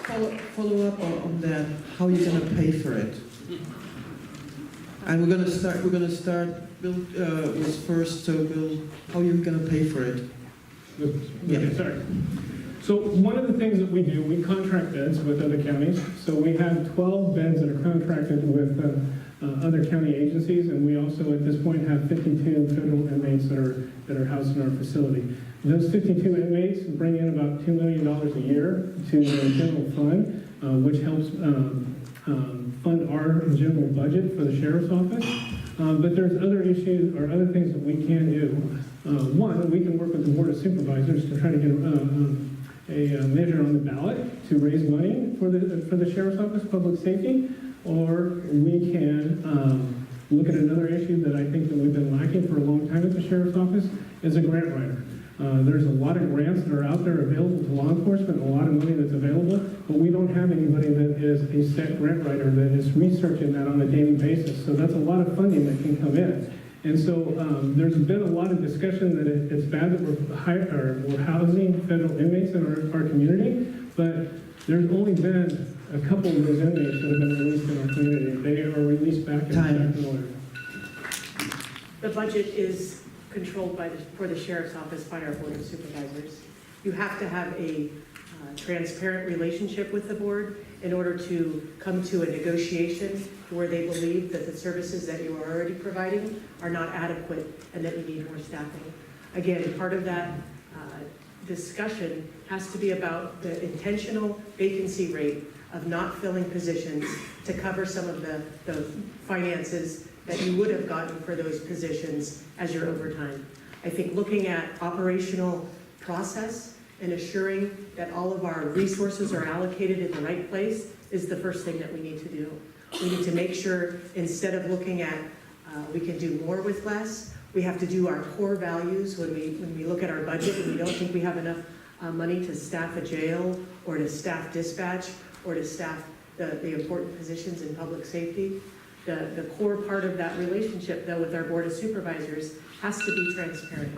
follow up on that, how are you going to pay for it? And we're going to start, Bill was first, so Bill, how are you going to pay for it? Okay, sorry. So one of the things that we do, we contract beds with other counties. So we have 12 beds that are contracted with other county agencies, and we also at this point have 52 federal inmates that are housed in our facility. Those 52 inmates bring in about $2 million a year to the general fund, which helps fund our general budget for the sheriff's office. But there's other issues or other things that we can do. One, we can work with the Board of Supervisors to try to get a measure on the ballot to raise money for the Sheriff's Office, public safety, or we can look at another issue that I think that we've been lacking for a long time at the Sheriff's Office is a grant writer. There's a lot of grants that are out there available to law enforcement, and a lot of money that's available, but we don't have anybody that is a set grant writer that is researching that on a daily basis. So that's a lot of funding that can come in. And so there's been a lot of discussion that it's bad that we're housing federal inmates in our community, but there's only been a couple of those inmates that have been released in our community. They are released back in order. The budget is controlled for the Sheriff's Office by our Board of Supervisors. You have to have a transparent relationship with the board in order to come to a negotiation where they believe that the services that you are already providing are not adequate and that you need more staffing. Again, part of that discussion has to be about the intentional vacancy rate of not filling positions to cover some of the finances that you would have gotten for those positions as your overtime. I think looking at operational process and assuring that all of our resources are allocated in the right place is the first thing that we need to do. We need to make sure, instead of looking at we can do more with less, we have to do our core values when we look at our budget and we don't think we have enough money to staff a jail or to staff dispatch or to staff the important positions in public safety. The core part of that relationship, though, with our Board of Supervisors has to be transparent.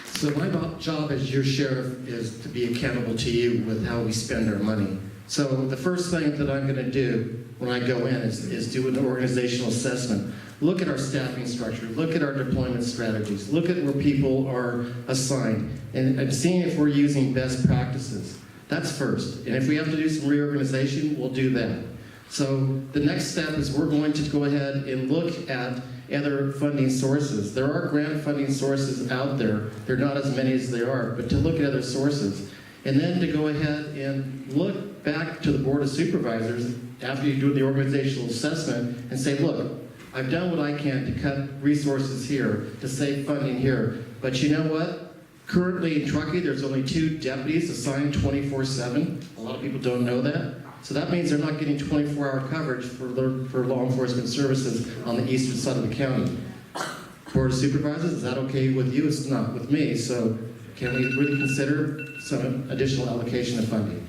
So my job as your sheriff is to be accountable to you with how we spend our money. So the first thing that I'm going to do when I go in is do an organizational assessment. Look at our staffing structure, look at our deployment strategies, look at where people are assigned, and seeing if we're using best practices. That's first. And if we have to do some reorganization, we'll do that. So the next step is we're going to go ahead and look at other funding sources. There are grant funding sources out there. There are not as many as there are, but to look at other sources. And then to go ahead and look back to the Board of Supervisors after you do the organizational assessment and say, look, I've done what I can to cut resources here, to save funding here. But you know what? Currently in Truckee, there's only 2 deputies assigned 24/7. A lot of people don't know that. So that means they're not getting 24-hour coverage for law enforcement services on the eastern side of the county. Board of Supervisors, is that okay with you? It's not with me. So can we really consider some additional allocation of funding?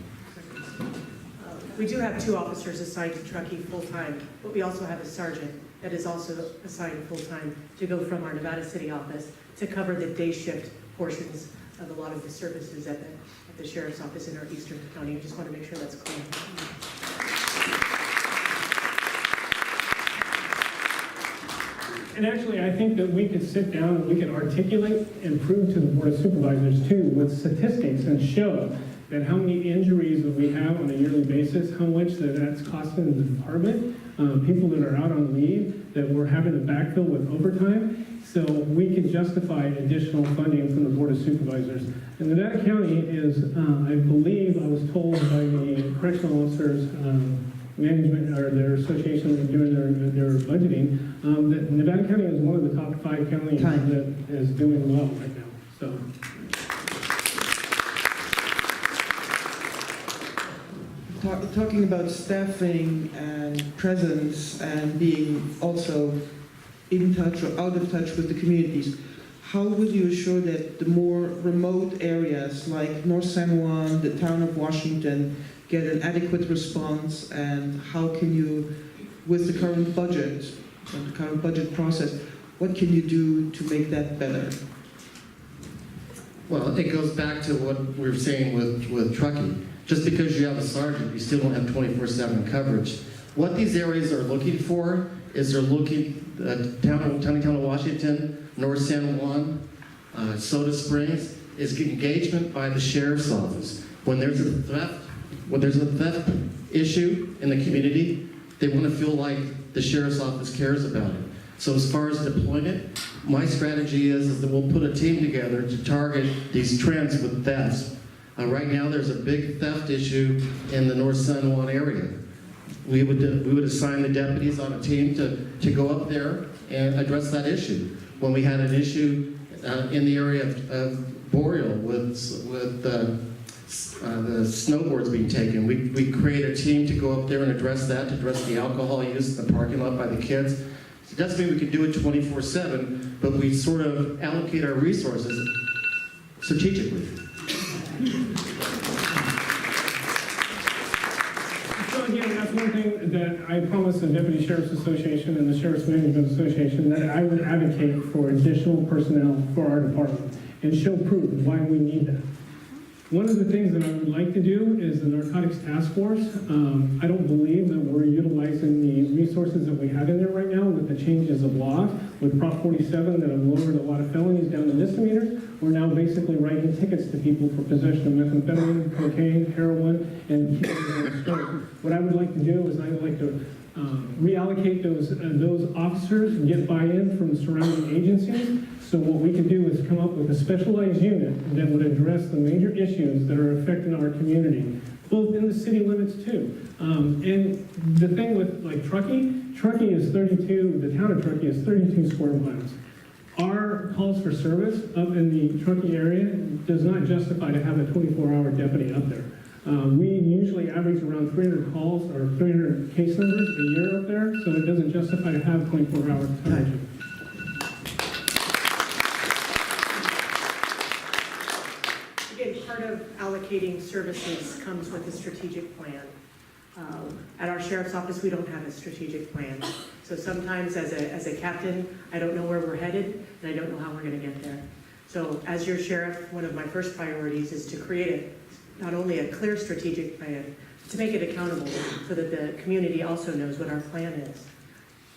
We do have 2 officers assigned to Truckee full-time, but we also have a sergeant that is also assigned full-time to go from our Nevada City office to cover the day shift portions of a lot of the services at the Sheriff's Office in our eastern county. I just want to make sure that's clear. And actually, I think that we could sit down and we can articulate and prove to the Board of Supervisors too with statistics and show that how many injuries that we have on a yearly basis, how much that's costing the department, people that are out on leave that we're having to backfill with overtime. So we can justify additional funding from the Board of Supervisors. And Nevada County is, I believe, I was told by the correctional officers management or their association that are doing their budgeting, that Nevada County is one of the top 5 counties that is doing well right now. So. Talking about staffing and presence and being also in touch or out of touch with the communities, how would you assure that the more remote areas like North San Juan, the town of Washington, get an adequate response, and how can you, with the current budget and the current budget process, what can you do to make that better? Well, it goes back to what we were saying with Truckee. Just because you have a sergeant, you still don't have 24/7 coverage. What these areas are looking for is they're looking, Town of Washington, North San Juan, Soda Springs, is engagement by the sheriff's office. When there's a theft issue in the community, they want to feel like the sheriff's office cares about it. So as far as deployment, my strategy is that we'll put a team together to target these trends with thefts. Right now, there's a big theft issue in the North San Juan area. We would assign the deputies on a team to go up there and address that issue. When we had an issue in the area of Boreal with the snowboards being taken, we created a team to go up there and address that, to address the alcohol use in the parking lot by the kids. It doesn't mean we can do it 24/7, but we sort of allocate our resources strategically. So again, that's one thing that I promised the Deputy Sheriff's Association and the Sheriff's Management Association, that I would advocate for additional personnel for our department and show proof of why we need that. One of the things that I would like to do is the Narcotics Task Force. I don't believe that we're utilizing the resources that we have in there right now with the changes of law, with Prop 47 that have lowered a lot of felonies down to misdemeanors. We're now basically writing tickets to people for possession of methamphetamine, cocaine, heroin, and what I would like to do is I would like to reallocate those officers and get buy-in from surrounding agencies. So what we can do is come up with a specialized unit that would address the major issues that are affecting our community, both in the city limits too. And the thing with like Truckee is 32, the town of Truckee is 32 square miles. Our calls for service up in the Truckee area does not justify to have a 24-hour deputy up there. We usually average around 300 calls or 300 case numbers a year up there, so it doesn't justify to have 24-hour coverage. Again, part of allocating services comes with a strategic plan. At our sheriff's office, we don't have a strategic plan. So sometimes as a captain, I don't know where we're headed, and I don't know how we're gonna get there. So as your sheriff, one of my first priorities is to create not only a clear strategic plan, to make it accountable so that the community also knows what our plan is.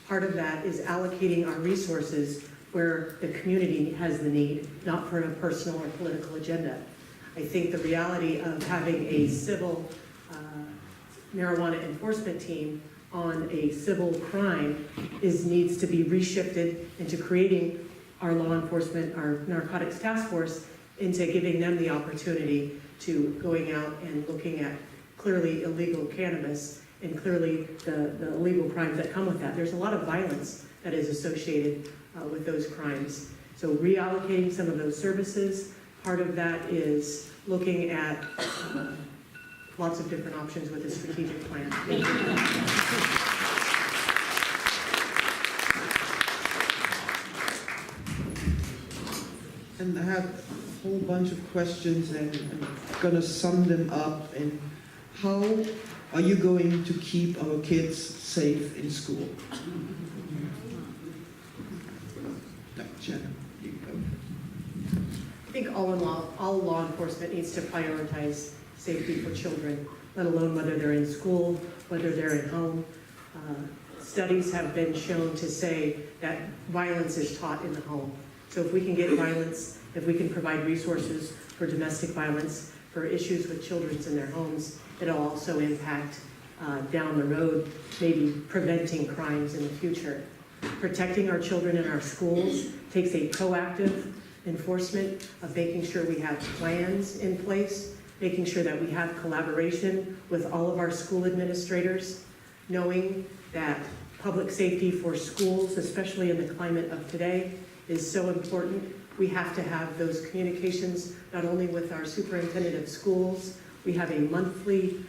Part of that is allocating our resources where the community has the need, not for a personal or political agenda. I think the reality of having a civil marijuana enforcement team on a civil crime needs to be reshifted into creating our law enforcement, our narcotics task force, into giving them the opportunity to going out and looking at clearly illegal cannabis and clearly the illegal crimes that come with that. There's a lot of violence that is associated with those crimes. So reallocating some of those services, part of that is looking at lots of different options with a strategic plan. Thank you. And I have a whole bunch of questions, and I'm gonna sum them up. And how are you going to keep our kids safe in school? Jenna, you go. I think all law enforcement needs to prioritize safety for children, let alone whether they're in school, whether they're at home. Studies have been shown to say that violence is taught in the home. So if we can get violence, if we can provide resources for domestic violence, for issues with children in their homes, it'll also impact down the road, maybe preventing crimes in the future. Protecting our children in our schools takes a proactive enforcement of making sure we have plans in place, making sure that we have collaboration with all of our school administrators, knowing that public safety for schools, especially in the climate of today, is so important. We have to have those communications not only with our superintendent of schools. We have a monthly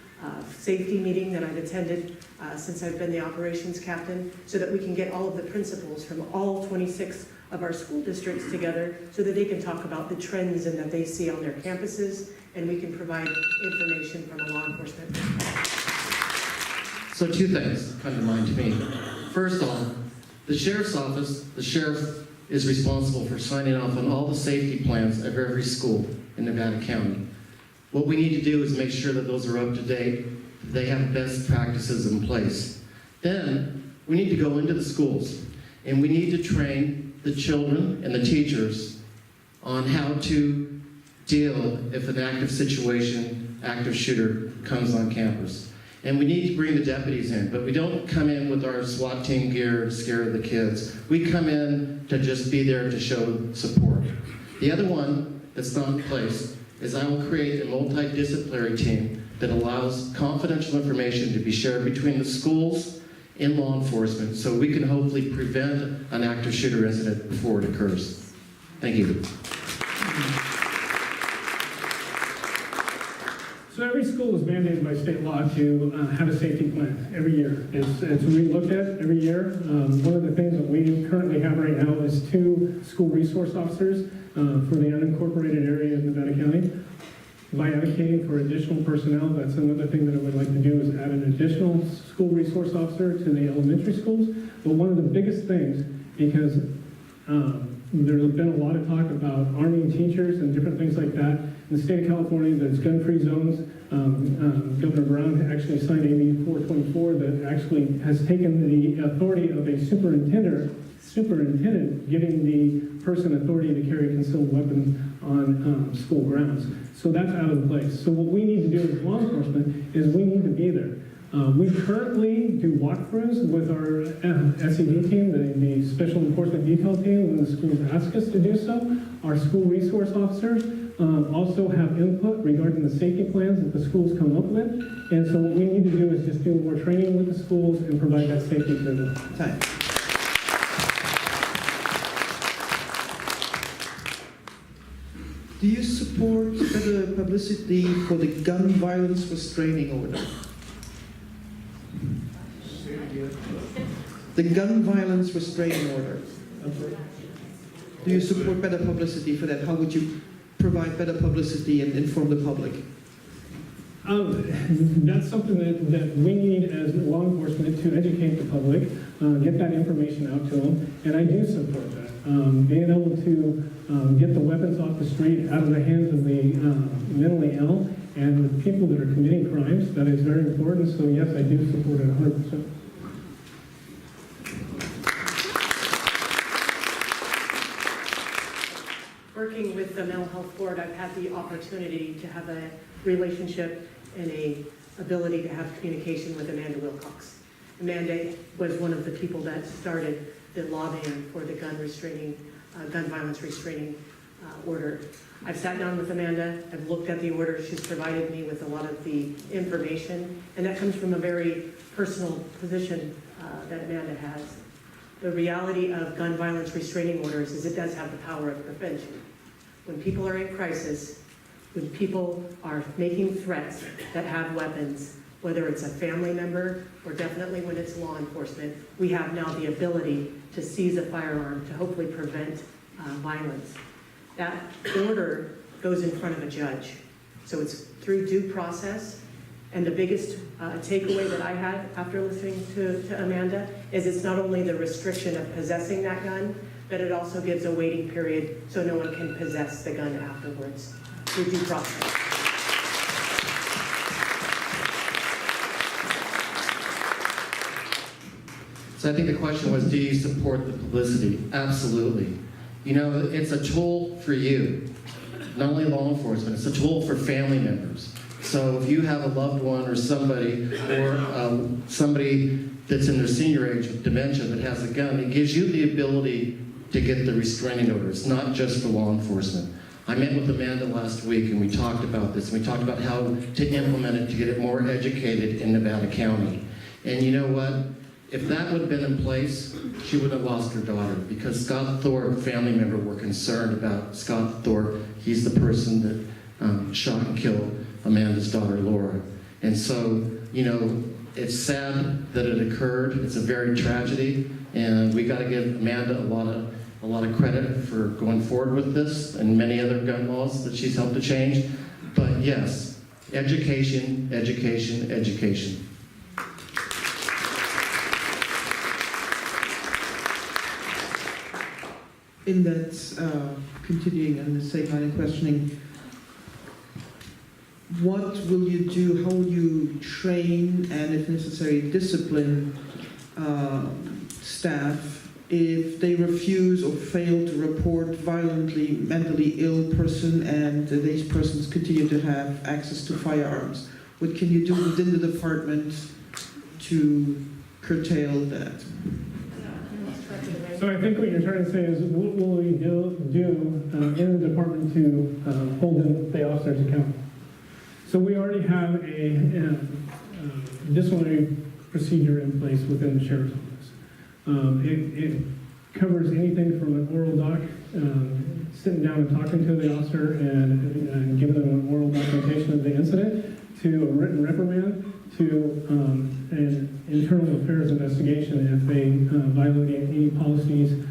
safety meeting that I've attended since I've been the operations captain, so that we can get all of the principals from all 26 of our school districts together so that they can talk about the trends and that they see on their campuses, and we can provide information from a law enforcement perspective. So two things come to mind to me. First off, the sheriff's office, the sheriff is responsible for signing off on all the safety plans of every school in Nevada County. What we need to do is make sure that those are up to date, they have best practices in place. Then, we need to go into the schools, and we need to train the children and the teachers on how to deal if an active situation, active shooter comes on campus. And we need to bring the deputies in, but we don't come in with our SWAT team gear to scare the kids. We come in to just be there to show support. The other one that's not in place is I will create a multidisciplinary team that allows confidential information to be shared between the schools and law enforcement so we can hopefully prevent an active shooter incident before it occurs. Thank you. So every school is mandated by state law to have a safety plan every year. It's re-looked at every year. One of the things that we currently have right now is 2 school resource officers for the unincorporated area of Nevada County. By advocating for additional personnel, that's another thing that I would like to do is add an additional school resource officer to the elementary schools. But one of the biggest things, because there's been a lot of talk about arming teachers and different things like that. In the state of California, there's gun-free zones. Governor Brown actually signed AB 424 that actually has taken the authority of a superintendent giving the person authority to carry a concealed weapon on school grounds. So that's out of place. So what we need to do as law enforcement is we need to be there. We currently do walkthroughs with our SED team, the Special Enforcement Detail team, when the schools ask us to do so. Our school resource officers also have input regarding the safety plans that the schools come up with. And so what we need to do is just do more training with the schools and provide that safety to them. Time. Do you support better publicity for the gun violence restraining order? The gun violence restraining order. Do you support better publicity for that? How would you provide better publicity and inform the public? That's something that we need as law enforcement to educate the public, get that information out to them, and I do support that. Being able to get the weapons off the street out of the hands of the mentally ill and the people that are committing crimes, that is very important. So yes, I do support it 100%. Working with the mental health board, I've had the opportunity to have a relationship and a ability to have communication with Amanda Wilcox. Amanda was one of the people that started the lobbying for the gun violence restraining order. I've sat down with Amanda, I've looked at the order, she's provided me with a lot of the information, and that comes from a very personal position that Amanda has. The reality of gun violence restraining orders is it does have the power of prevention. When people are in crisis, when people are making threats that have weapons, whether it's a family member or definitely when it's law enforcement, we have now the ability to seize a firearm to hopefully prevent violence. That order goes in front of a judge. So it's through due process. And the biggest takeaway that I had after listening to Amanda is it's not only the restriction of possessing that gun, but it also gives a waiting period so no one can possess the gun afterwards through due process. So I think the question was, do you support the publicity? Absolutely. You know, it's a tool for you, not only law enforcement, it's a tool for family members. So if you have a loved one or somebody that's in their senior age with dementia that has a gun, it gives you the ability to get the restraining orders, not just for law enforcement. I met with Amanda last week and we talked about this. We talked about how to implement it to get it more educated in Nevada County. And you know what? If that would have been in place, she would have lost her daughter because Scott Thorpe, family member, were concerned about Scott Thorpe. He's the person that shot and killed Amanda's daughter, Laura. And so, you know, it's sad that it occurred. It's a very tragedy, and we got to give Amanda a lot of credit for going forward with this and many other gun laws that she's helped to change. But yes, education, education, education. In that, continuing on the same line of questioning, what will you do? How will you train and, if necessary, discipline staff if they refuse or fail to report violently mentally ill person and these persons continue to have access to firearms? What can you do within the department to curtail that? So I think what you're trying to say is, what will we do in the department to hold the officers accountable? So we already have a disciplinary procedure in place within the sheriff's office. It covers anything from an oral doc, sitting down and talking to the officer and giving them an oral documentation of the incident, to a written reprimand, to an internal affairs investigation if they violate any policies,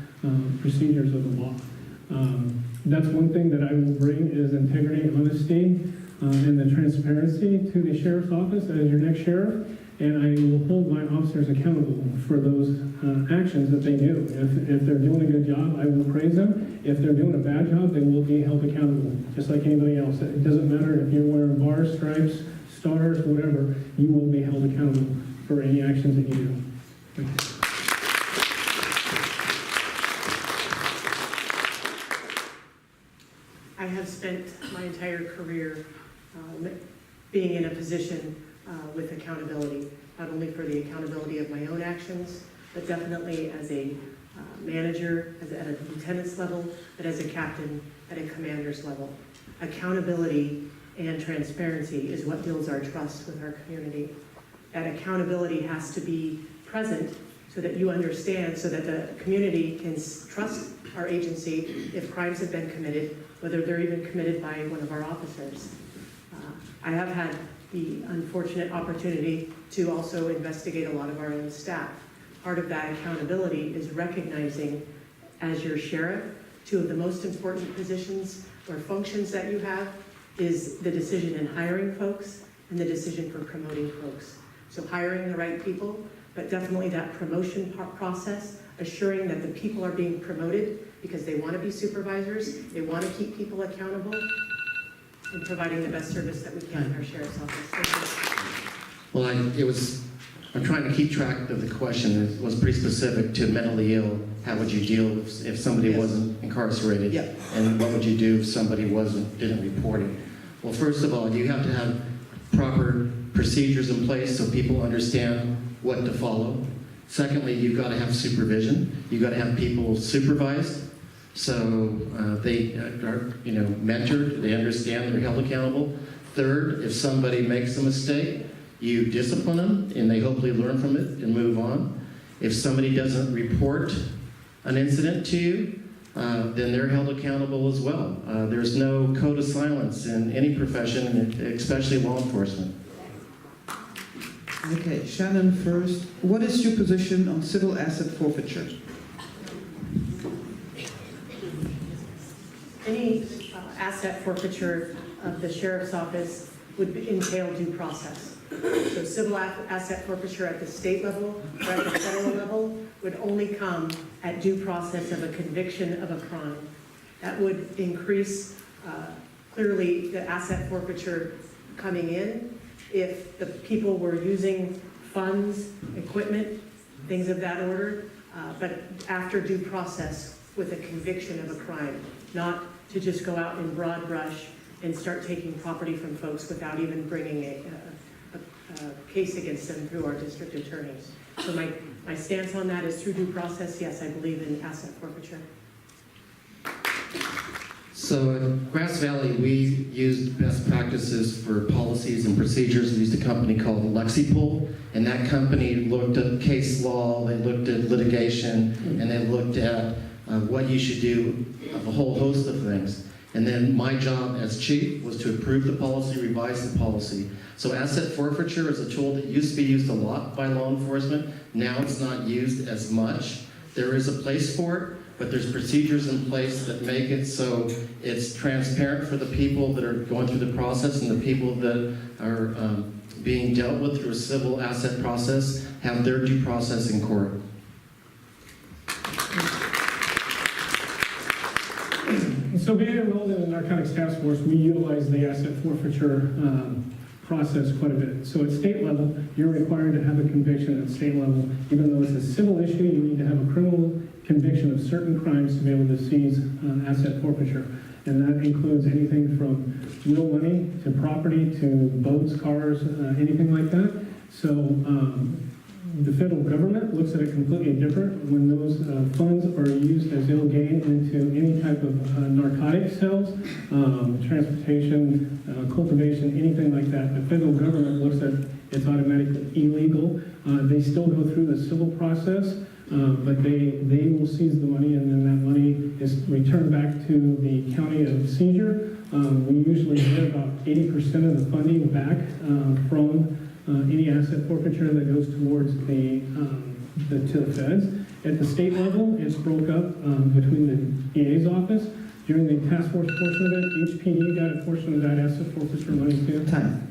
procedures of the law. That's one thing that I will bring is integrity, honesty, and the transparency to the sheriff's office as your next sheriff, and I will hold my officers accountable for those actions that they do. If they're doing a good job, I will praise them. If they're doing a bad job, they will be held accountable, just like anybody else. It doesn't matter if you're wearing bars, stripes, stars, whatever, you will be held accountable for any actions that you do. Thank you. I have spent my entire career being in a position with accountability, not only for the accountability of my own actions, but definitely as a manager, at a lieutenant's level, but as a captain at a commander's level. Accountability and transparency is what builds our trust with our community. That accountability has to be present so that you understand, so that the community can trust our agency if crimes have been committed, whether they're even committed by one of our officers. I have had the unfortunate opportunity to also investigate a lot of our own staff. Part of that accountability is recognizing, as your sheriff, two of the most important positions or functions that you have is the decision in hiring folks and the decision for promoting folks. So hiring the right people, but definitely that promotion process, assuring that the people are being promoted because they want to be supervisors, they want to keep people accountable, and providing the best service that we can in our sheriff's office. Thank you. Well, I'm trying to keep track of the question. It was pretty specific to mentally ill. How would you deal if somebody Yes. wasn't incarcerated? Yeah. And what would you do if somebody didn't report it? Well, first of all, you have to have proper procedures in place so people understand what to follow. Secondly, you've got to have supervision. You've got to have people supervised so they are, mentored, they understand, they're held accountable. Third, if somebody makes a mistake, you discipline them and they hopefully learn from it and move on. If somebody doesn't report an incident to you, then they're held accountable as well. There's no code of silence in any profession, especially law enforcement. Okay, Shannon first. What is your position on civil asset forfeiture? Any asset forfeiture of the sheriff's office would entail due process. So civil asset forfeiture at the state level or at the federal level would only come at due process of a conviction of a crime. That would increase clearly the asset forfeiture coming in if the people were using funds, equipment, things of that order, but after due process with a conviction of a crime, not to just go out in broad brush and start taking property from folks without even bringing a case against them through our district attorneys. So my stance on that is through due process, yes, I believe in asset forfeiture. So at Grass Valley, we used best practices for policies and procedures. We used a company called LexiPool, and that company looked at case law, they looked at litigation, and they looked at what you should do, a whole host of things. And then my job as chief was to approve the policy, revise the policy. So asset forfeiture is a tool that used to be used a lot by law enforcement. Now it's not used as much. There is a place for it, but there's procedures in place that make it so it's transparent for the people that are going through the process, and the people that are being dealt with through a civil asset process have their due process in court. So being enrolled in the Narcotics Task Force, we utilize the asset forfeiture process quite a bit. So at state level, you're required to have a conviction at state level. Even though it's a civil issue, you need to have a criminal conviction of certain crimes to be able to seize asset forfeiture. And that includes anything from real money to property to boats, cars, anything like that. So the federal government looks at it completely different when those funds are used as ill gain into any type of narcotic sales, transportation, cultivation, anything like that. The federal government looks at it's automatically illegal. They still go through the civil process, but they will seize the money, and then that money is returned back to the county of seizure. We usually get about 80% of the funding back from any asset forfeiture that goes towards to the feds. At the state level, it's broke up between the DA's office. During the task force portion of it, each PD got a portion of that asset forfeiture money too. Time.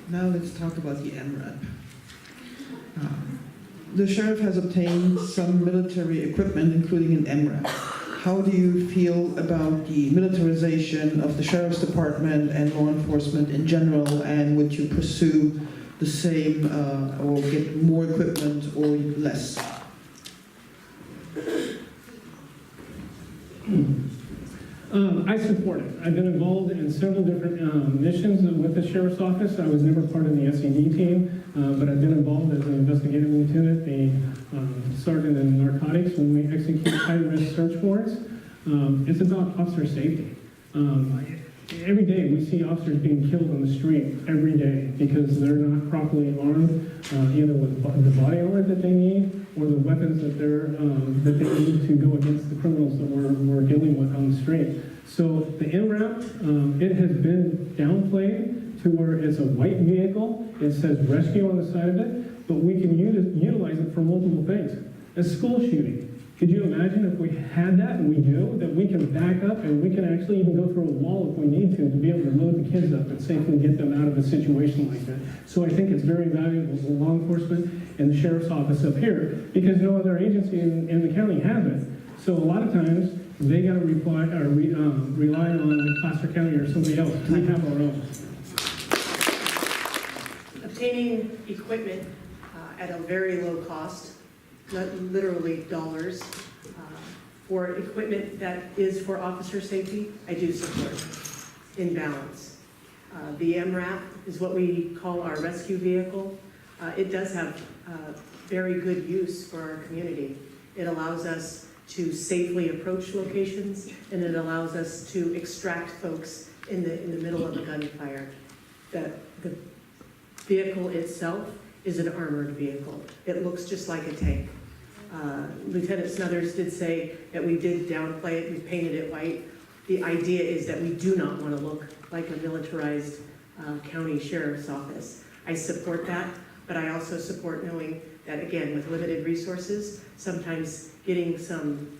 Now let's talk about the MRAP. The sheriff has obtained some military equipment, including an MRAP. How do you feel about the militarization of the sheriff's department and law enforcement in general, and would you pursue the same or get more equipment or less? I support it. I've been involved in several different missions with the Sheriff's Office. I was never part of the SED team, but I've been involved as an investigative lieutenant, a sergeant in narcotics when we execute high-risk search warrants. It's about officer safety. Every day we see officers being killed on the street every day because they're not properly armed, either with the body armor that they need or the weapons that they need to go against the criminals that we're dealing with on the street. So the MRAP, it has been downplayed to where it's a white vehicle. It says rescue on the side of it, but we can utilize it for multiple things. A school shooting. Could you imagine if we had that, and we do, that we can back up and we can actually even go through a wall if we need to be able to load the kids up and safely get them out of a situation like that. So I think it's very valuable for law enforcement and the sheriff's office up here because no other agency in the county has it. So a lot of times they got to rely on Placer County or somebody else. We have our own. Obtaining equipment at a very low cost, literally dollars, for equipment that is for officer safety, I do support in balance. The MRAP is what we call our rescue vehicle. It does have very good use for our community. It allows us to safely approach locations, and it allows us to extract folks in the middle of a gunfire. The vehicle itself is an armored vehicle. It looks just like a tank. Lieutenant Snuthers did say that we did downplay it, we painted it white. The idea is that we do not want to look like a militarized county sheriff's office. I support that, but I also support knowing that, again, with limited resources, sometimes getting some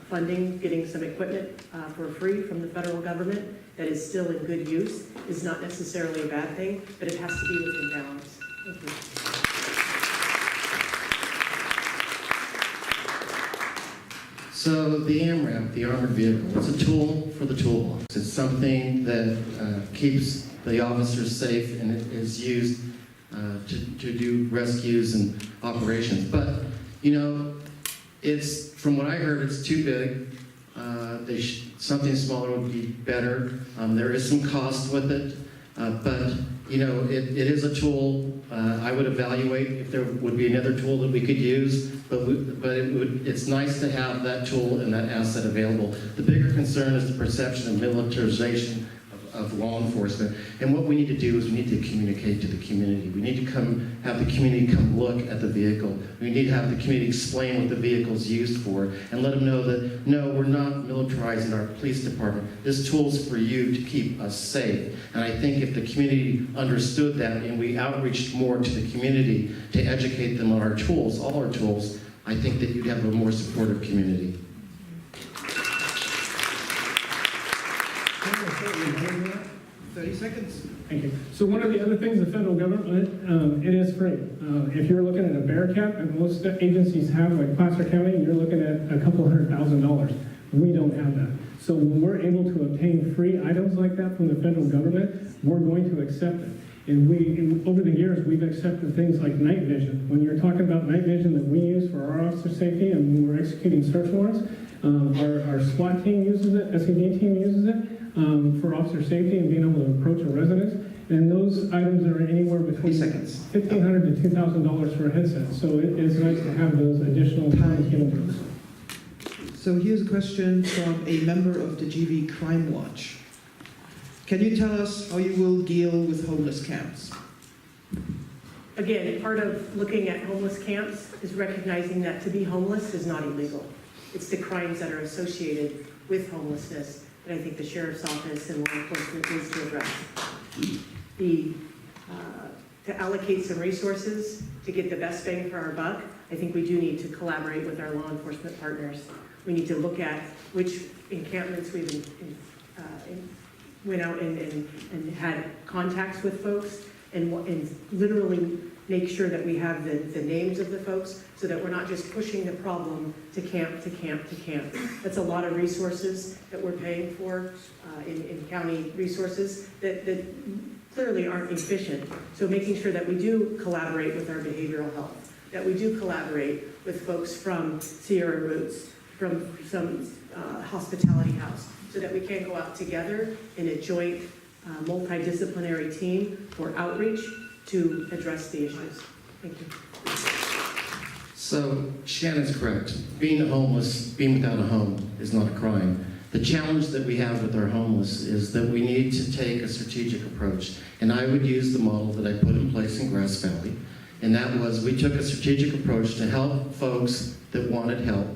funding, getting some equipment for free from the federal government that is still in good use is not necessarily a bad thing, but it has to be within balance. Thank you. So the AMRAP, the armored vehicle, it's a tool for the toolbox. It's something that keeps the officers safe, and it is used to do rescues and operations. But, you know, it's, from what I heard, it's too big. Something smaller would be better. There is some cost with it, but, you know, it is a tool. I would evaluate if there would be another tool that we could use, but it's nice to have that tool and that asset available. The bigger concern is the perception of militarization of law enforcement. And what we need to do is we need to communicate to the community. We need to have the community come look at the vehicle. We need to have the community explain what the vehicle is used for and let them know that, no, we're not militarizing our police department. This tool's for you to keep us safe. And I think if the community understood that and we outreached more to the community to educate them on our tools, all our tools, I think that you'd have a more supportive community. 30 seconds. Thank you. So one of the other things, the federal government, it is free. If you're looking at a bear cap, and most agencies have, like Placer County, you're looking at a couple $100,000. We don't have that. So when we're able to obtain free items like that from the federal government, we're going to accept it. And over the years, we've accepted things like night vision. When you're talking about night vision that we use for our officer safety and when we're executing search warrants, our SWAT team uses it, SED team uses it for officer safety and being able to approach a residence. And those items are anywhere between 30 seconds. $1,500 to $2,000 for a headset. So it is nice to have those additional times given to us. So here's a question from a member of the GV Crime Watch. Can you tell us how you will deal with homeless camps? Again, part of looking at homeless camps is recognizing that to be homeless is not illegal. It's the crimes that are associated with homelessness that I think the Sheriff's Office and law enforcement needs to address. To allocate some resources to get the best bang for our buck, I think we do need to collaborate with our law enforcement partners. We need to look at which encampments we've went out and had contacts with folks and literally make sure that we have the names of the folks so that we're not just pushing the problem to camp to camp to camp. That's a lot of resources that we're paying for in county resources that clearly aren't efficient. So making sure that we do collaborate with our behavioral health, that we do collaborate with folks from Sierra Roots, from some hospitality house, so that we can go out together in a joint multidisciplinary team for outreach to address the issues. Thank you. So Shannon's correct. Being homeless, being without a home is not a crime. The challenge that we have with our homeless is that we need to take a strategic approach. And I would use the model that I put in place in Grass Valley. And that was we took a strategic approach to help folks that wanted help.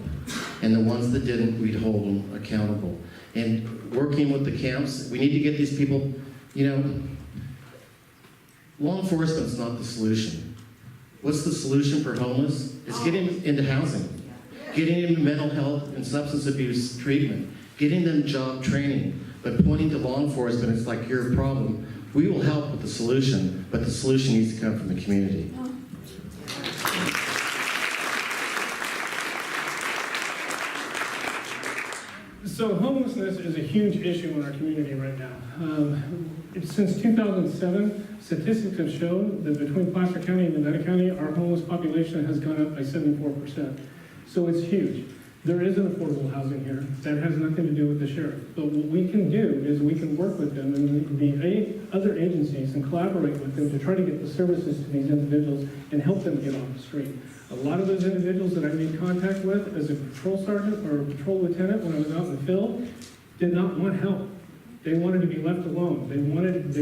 And the ones that didn't, we'd hold them accountable. And working with the camps, we need to get these people, law enforcement's not the solution. What's the solution for homeless? It's getting them into housing, getting them mental health and substance abuse treatment, getting them job training. But pointing to law enforcement, it's like your problem. We will help with the solution, but the solution needs to come from the community. So homelessness is a huge issue in our community right now. Since 2007, statistics have shown that between Placer County and Nevada County, our homeless population has gone up by 74%. So it's huge. There is an affordable housing here. That has nothing to do with the sheriff. But what we can do is we can work with them and the other agencies and collaborate with them to try to get the services to these individuals and help them get off the street. A lot of those individuals that I made contact with as a patrol sergeant or a patrol lieutenant when I was out in the field did not want help. They wanted to be left alone. They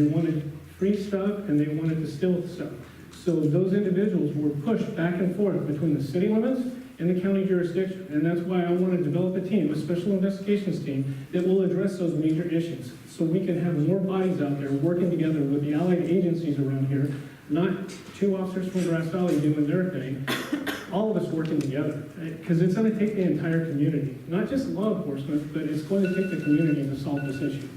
wanted free stuff and they wanted to steal stuff. So those individuals were pushed back and forth between the city limits and the county jurisdiction. And that's why I want to develop a team, a special investigations team, that will address those major issues. So we can have more bodies out there working together with the allied agencies around here, not two officers from Grass Valley doing their thing, all of us working together. Because it's going to take the entire community, not just law enforcement, but it's going to take the community to solve this issue.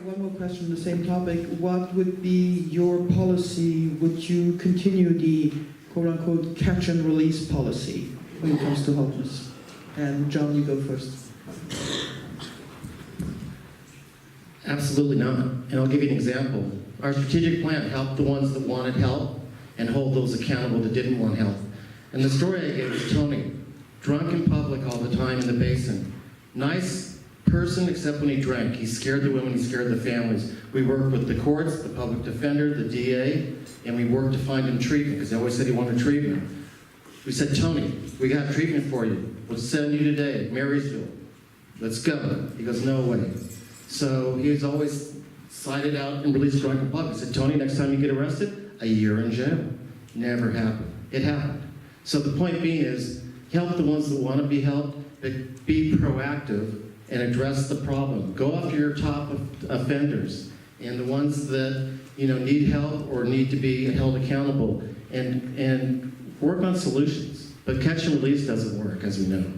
One more question on the same topic. What would be your policy? Would you continue the quote-unquote catch and release policy when it comes to homeless? And John, you go first. Absolutely not. And I'll give you an example. Our strategic plan helped the ones that wanted help and hold those accountable that didn't want help. And the story I gave was Tony, drunk in public all the time in the basin. Nice person except when he drank. He scared the women, he scared the families. We worked with the courts, the public defender, the DA, and we worked to find him treatment because he always said he wanted treatment. We said, Tony, we got treatment for you. We'll send you today, Marysville. Let's go. He goes, no way. So he was always cited out and released drunk in public. I said, Tony, next time you get arrested, a year in jail. Never happened. It happened. So the point being is, help the ones that want to be helped, but be proactive and address the problem. Go after your top offenders and the ones that need help or need to be held accountable and work on solutions. But catch and release doesn't work, as we know.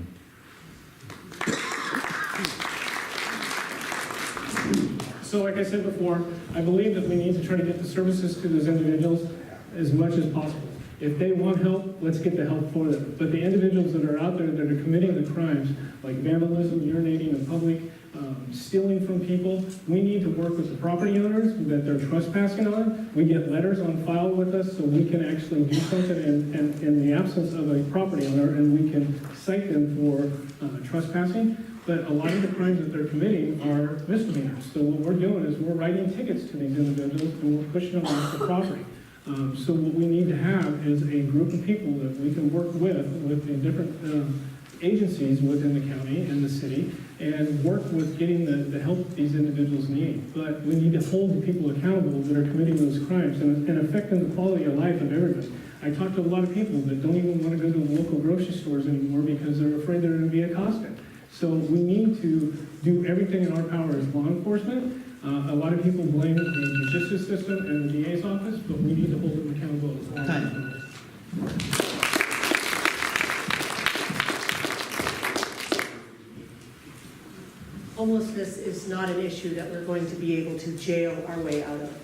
So like I said before, I believe that we need to try to get the services to those individuals as much as possible. If they want help, let's get the help for them. But the individuals that are out there that are committing the crimes, like vandalism, urinating in public, stealing from people, we need to work with the property owners that they're trespassing on. We get letters on file with us so we can actually do something in the absence of a property owner, and we can cite them for trespassing. But a lot of the crimes that they're committing are misdemeanors. So what we're doing is we're writing tickets to these individuals and we're pushing them off the property. So what we need to have is a group of people that we can work with the different agencies within the county and the city, and work with getting the help these individuals need. But we need to hold the people accountable that are committing those crimes and affecting the quality of life of everybody. I talk to a lot of people that don't even want to go to the local grocery stores anymore because they're afraid they're going to be accosted. So we need to do everything in our power as law enforcement. A lot of people blame the justice system and the DA's office, but we need to hold them accountable as law enforcement. Homelessness is not an issue that we're going to be able to jail our way out of.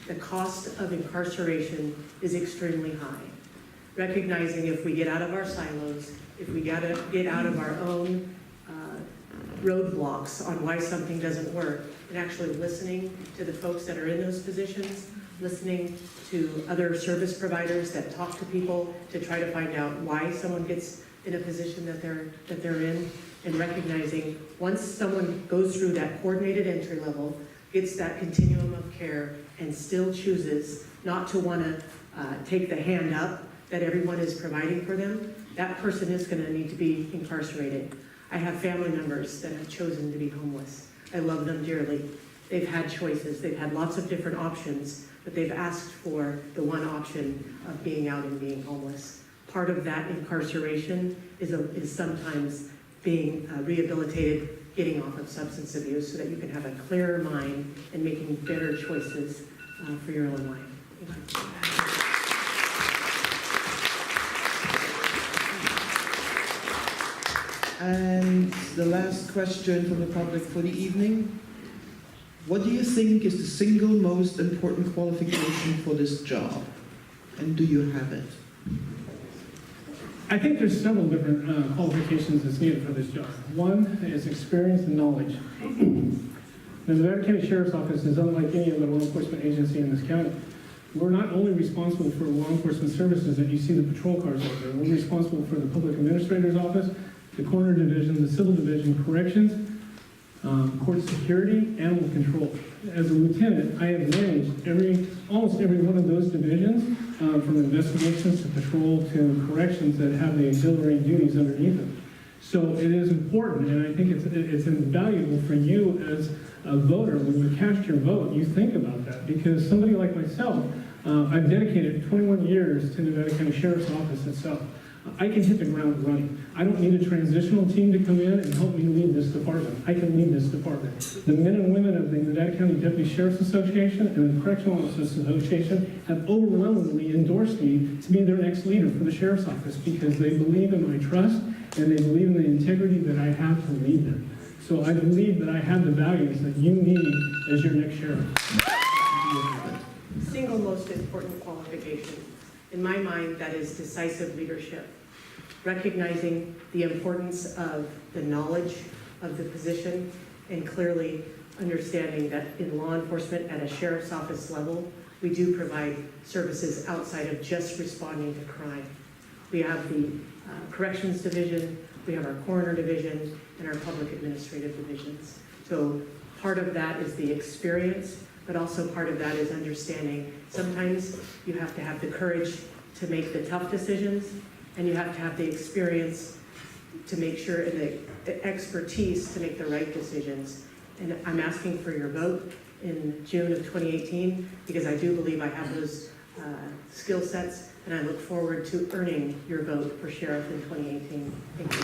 The cost of incarceration is extremely high. Recognizing if we get out of our silos, if we get out of our own roadblocks on why something doesn't work, and actually listening to the folks that are in those positions, listening to other service providers that talk to people to try to find out why someone gets in a position that they're in, and recognizing once someone goes through that coordinated entry level, gets that continuum of care, and still chooses not to want to take the hand up that everyone is providing for them, that person is going to need to be incarcerated. I have family members that have chosen to be homeless. I love them dearly. They've had choices. They've had lots of different options, but they've asked for the one option of being out and being homeless. Part of that incarceration is sometimes being rehabilitated, getting off of substance abuse so that you can have a clearer mind and making better choices for your own life. Thank you. And the last question from the public for the evening. What do you think is the single most important qualification for this job? And do you have it? I think there's several different qualifications that's needed for this job. One is experience and knowledge. The Nevada County Sheriff's Office is unlike any other law enforcement agency in this county. We're not only responsible for law enforcement services that you see the patrol cars out there. We're responsible for the Public Administrator's Office, the Coroner Division, the Civil Division, Corrections, Court Security, Animal Control. As a lieutenant, I have managed almost every one of those divisions, from investigations to patrol to corrections that have the auxiliary duties underneath them. So it is important, and I think it's invaluable for you as a voter. When you cast your vote, you think about that, because somebody like myself, I've dedicated 21 years to Nevada County Sheriff's Office itself. I can hit the ground running. I don't need a transitional team to come in and help me lead this department. I can lead this department. The men and women of the Nevada County Deputy Sheriff's Association and the Correctional Officers Association have overwhelmingly endorsed me to be their next leader for the Sheriff's Office because they believe in my trust and they believe in the integrity that I have to lead them. So I believe that I have the values that you need as your next sheriff. Single most important qualification. In my mind, that is decisive leadership. Recognizing the importance of the knowledge of the position and clearly understanding that in law enforcement at a sheriff's office level, we do provide services outside of just responding to crime. We have the Corrections Division, we have our Coroner Division, and our Public Administrative Divisions. So part of that is the experience, but also part of that is understanding sometimes you have to have the courage to make the tough decisions, and you have to have the experience to make sure, and the expertise to make the right decisions. And I'm asking for your vote in June of 2018 because I do believe I have those skill sets, and I look forward to earning your vote for sheriff in 2018. Thank you.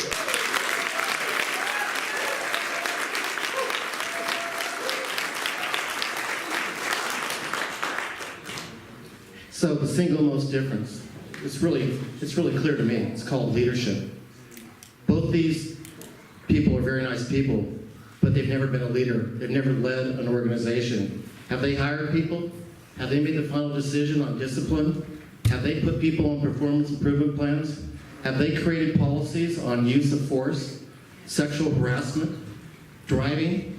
So the single most difference, it's really clear to me. It's called leadership. Both these people are very nice people, but but they've never been a leader. They've never led an organization. Have they hired people? Have they made the final decision on discipline? Have they put people on performance improvement plans? Have they created policies on use of force, sexual harassment, driving?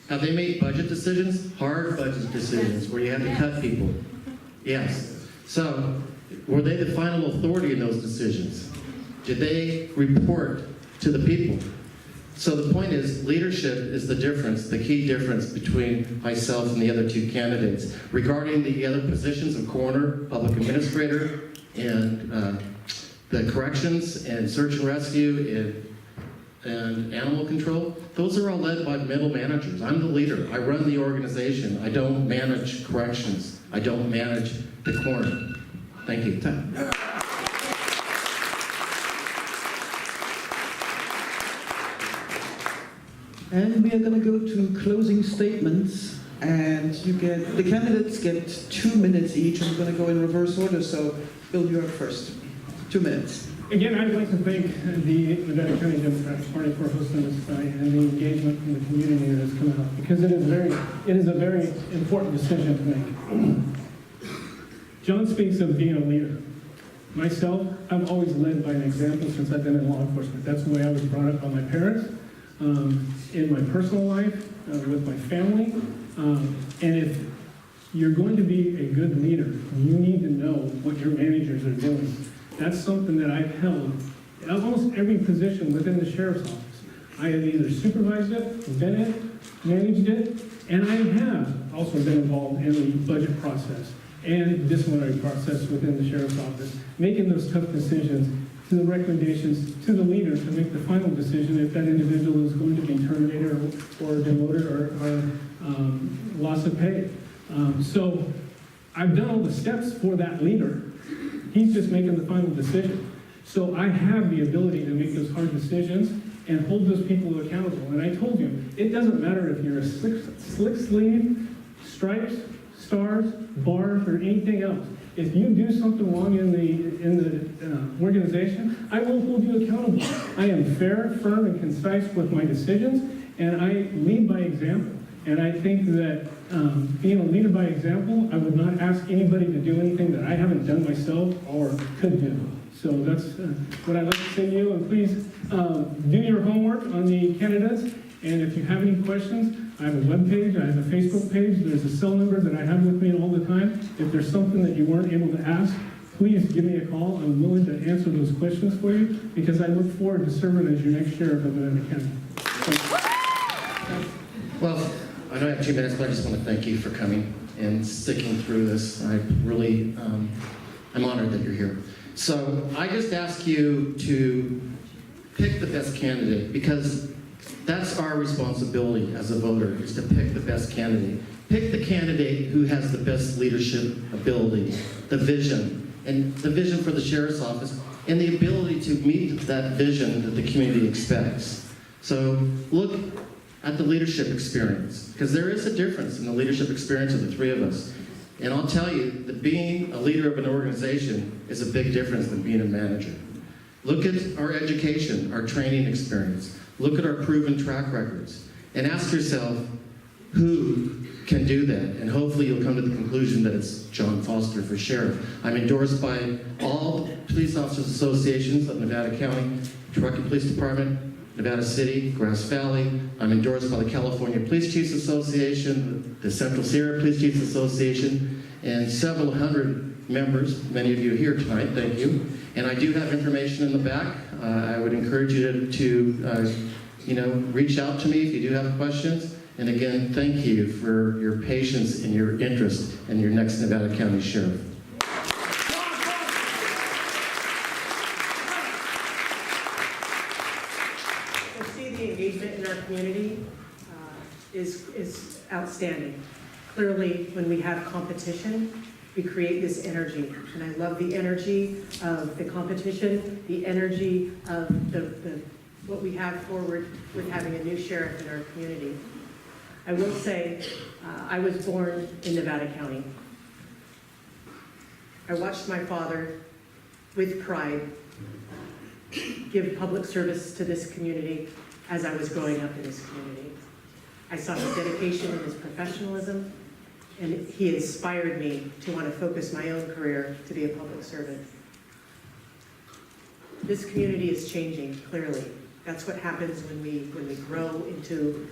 Have they made budget decisions? Hard budget decisions where you have to cut people. Yes. So, were they the final authority in those decisions? Did they report to the people? So the point is, leadership is the difference, the key difference between myself and the other two candidates. Regarding the other positions of coroner, public administrator, and the corrections, and search and rescue, and animal control, those are all led by middle managers. I'm the leader. I run the organization. I don't manage corrections. I don't manage the coroner. Thank you. And we are going to go to closing statements, and the candidates get 2 minutes each. I'm going to go in reverse order, so Bill, you're up first. 2 minutes. Again, I'd like to thank the Nevada County Democratic Party for hosting this tonight and the engagement from the community that has come out, because it is a very important decision to make. John speaks of being a leader. Myself, I've always led by an example since I've been in law enforcement. That's the way I was brought up by my parents, in my personal life, with my family. And if you're going to be a good leader, you need to know what your managers are doing. That's something that I've held in almost every position within the sheriff's office. I have either supervised it, been it, managed it, and I have also been involved in the budget process and disciplinary process within the sheriff's office, making those tough decisions to the recommendations to the leader to make the final decision if that individual is going to be terminated or demoted or loss of pay. So I've done all the steps for that leader. He's just making the final decision. So I have the ability to make those hard decisions and hold those people accountable. And I told you, it doesn't matter if you're a slick sleeve, stripes, stars, bars, or anything else. If you do something wrong in the organization, I will hold you accountable. I am fair, firm, and concise with my decisions, and I lead by example. And I think that being a leader by example, I would not ask anybody to do anything that I haven't done myself or could do. So that's what I'd like to say to you. And please do your homework on the candidates. And if you have any questions, I have a web page, I have a Facebook page, there's a cell number that I have with me all the time. If there's something that you weren't able to ask, please give me a call. I'm willing to answer those questions for you because I look forward to serving as your next sheriff of Nevada County. Well, I know I have 2 minutes, but I just want to thank you for coming and sticking through this. I really, I'm honored that you're here. So I just ask you to pick the best candidate, because that's our responsibility as a voter, is to pick the best candidate. Pick the candidate who has the best leadership ability, the vision, and the vision for the sheriff's office, and the ability to meet that vision that the community expects. So look at the leadership experience, because there is a difference in the leadership experience of the three of us. And I'll tell you that being a leader of an organization is a big difference than being a manager. Look at our education, our training experience. Look at our proven track records. And ask yourself, who can do that? And hopefully you'll come to the conclusion that it's John Foster for sheriff. I'm endorsed by all police officers associations of Nevada County, Truckee Police Department, Nevada City, Grass Valley. I'm endorsed by the California Police Chiefs Association, the Central Sierra Police Chiefs Association, and several hundred members, many of you here tonight, thank you. And I do have information in the back. I would encourage you to reach out to me if you do have questions. And again, thank you for your patience and your interest in your next Nevada County Sheriff. Engagement in our community is outstanding. Clearly, when we have competition, we create this energy. And I love the energy of the competition, the energy of what we have forward with having a new sheriff in our community. I will say, I was born in Nevada County. I watched my father, with pride, give public service to this community as I was growing up in this community. I saw his dedication and his professionalism, and he inspired me to want to focus my own career to be a public servant. This community is changing, clearly. That's what happens when we grow into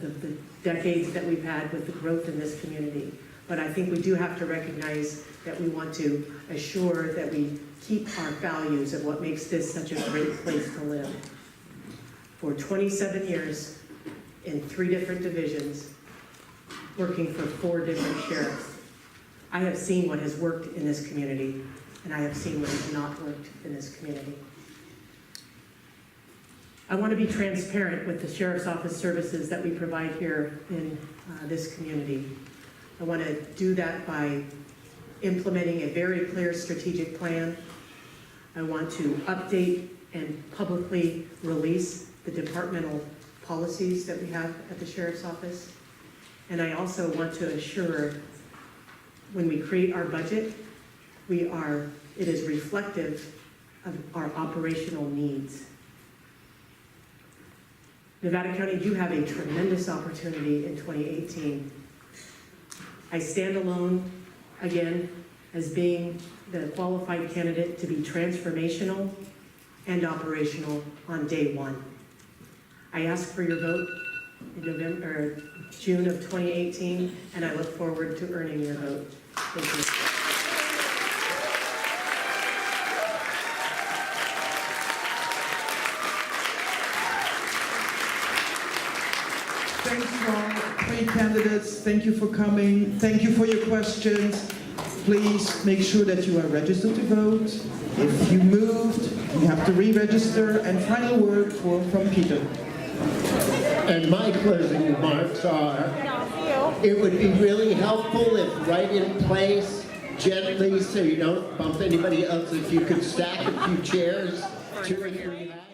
the decades that we've had with the growth in this community. But I think we do have to recognize that we want to assure that we keep our values of what makes this such a great place to live. For 27 years, in 3 different divisions, working for 4 different sheriffs, I have seen what has worked in this community, and I have seen what has not worked in this community. I want to be transparent with the Sheriff's Office services that we provide here in this community. I want to do that by implementing a very clear strategic plan. I want to update and publicly release the departmental policies that we have at the Sheriff's Office. And I also want to assure when we create our budget, it is reflective of our operational needs. Nevada County, you have a tremendous opportunity in 2018. I stand alone, again, as being the qualified candidate to be transformational and operational on day 1. I ask for your vote in June of 2018, and I look forward to earning your vote. Thank you. Thanks to all 3 candidates. Thank you for coming. Thank you for your questions. Please make sure that you are registered to vote. If you moved, you have to re-register. And final word from Peter. And my closing remarks are, it would be really helpful if right in place, gently, so you don't bump anybody else, if you could stack a few chairs, 2 or 3 hats.